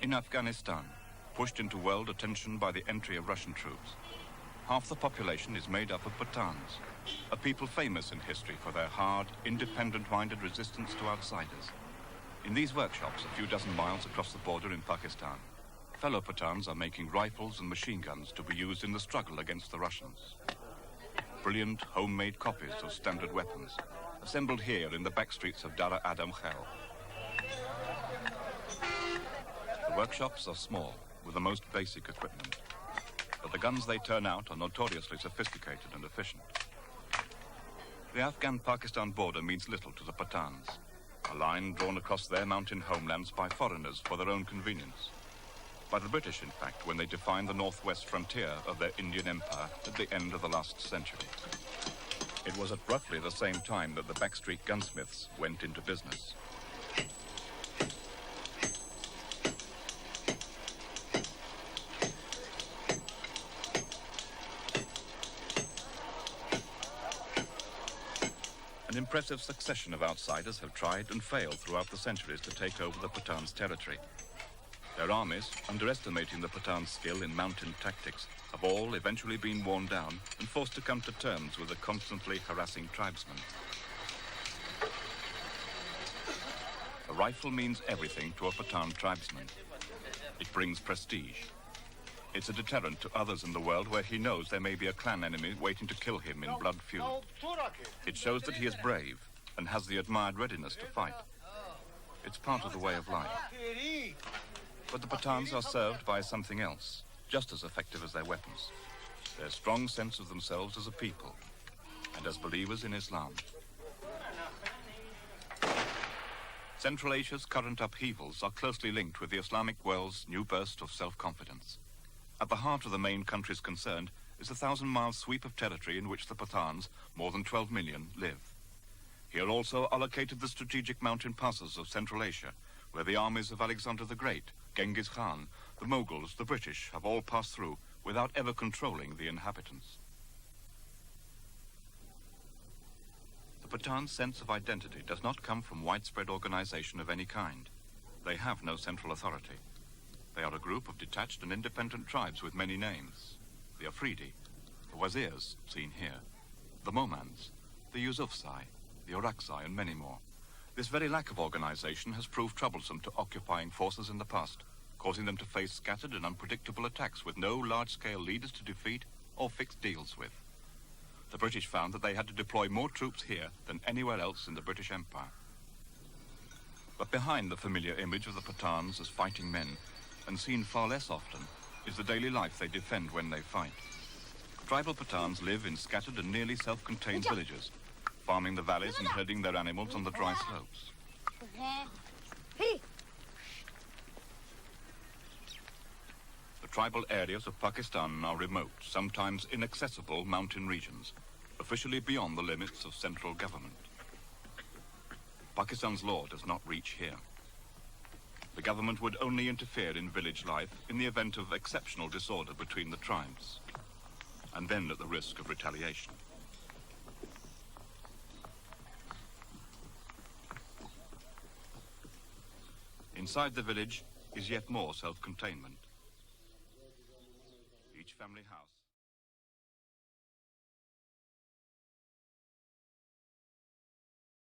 In Afghanistan, pushed into world attention by the entry of Russian troops, half the population is made up of Pathans, a people famous in history for their hard, independent-minded resistance to outsiders. In these workshops, a few dozen miles across the border in Pakistan, fellow Pathans are making rifles and machine guns to be used in the struggle against the Russians. Brilliant, homemade copies of standard weapons, assembled here in the back streets of Dar Adam Khel. The workshops are small, with the most basic equipment, but the guns they turn out are notoriously sophisticated and efficient. The Afghan-Pakistan border means little to the Pathans, a line drawn across their mountain homelands by foreigners for their own convenience. By the British, in fact, when they defined the northwest frontier of their Indian Empire at the end of the last century. It was at roughly the same time that the backstreet gunsmiths went into business. An impressive succession of outsiders have tried and failed throughout the centuries to take over the Pathans' territory. Their armies, underestimating the Pathans' skill in mountain tactics, have all eventually been worn down and forced to come to terms with the constantly harassing tribesmen. A rifle means everything to a Pathan tribesman. It brings prestige. It's a deterrent to others in the world where he knows there may be a clan enemy waiting to kill him in blood feud. It shows that he is brave and has the admired readiness to fight. It's part of the way of life. But the Pathans are served by something else, just as effective as their weapons. Their strong sense of themselves as a people and as believers in Islam. Central Asia's current upheavals are closely linked with the Islamic world's new burst of self-confidence. At the heart of the main countries concerned is the 1,000-mile sweep of territory in which the Pathans, more than 12 million, live. Here also are located the strategic mountain passes of Central Asia, where the armies of Alexander the Great, Genghis Khan, the Mughals, the British have all passed through without ever controlling the inhabitants. The Pathan's sense of identity does not come from widespread organization of any kind. They have no central authority. They are a group of detached and independent tribes with many names. The Afridi, the Wazirs, seen here, the Momans, the Yusufzai, the Orakzai, and many more. This very lack of organization has proved troublesome to occupying forces in the past, causing them to face scattered and unpredictable attacks with no large-scale leaders to defeat or fix deals with. The British found that they had to deploy more troops here than anywhere else in the British Empire. But behind the familiar image of the Pathans as fighting men, and seen far less often, is the daily life they defend when they fight. Tribal Pathans live in scattered and nearly self-contained villages, farming the valleys and herding their animals on the dry slopes. The tribal areas of Pakistan are remote, sometimes inaccessible mountain regions, officially beyond the limits of central government. Pakistan's law does not reach here. The government would only interfere in village life in the event of exceptional disorder between the tribes, and then at the risk of retaliation. Inside the village is yet more self-containment. Each family house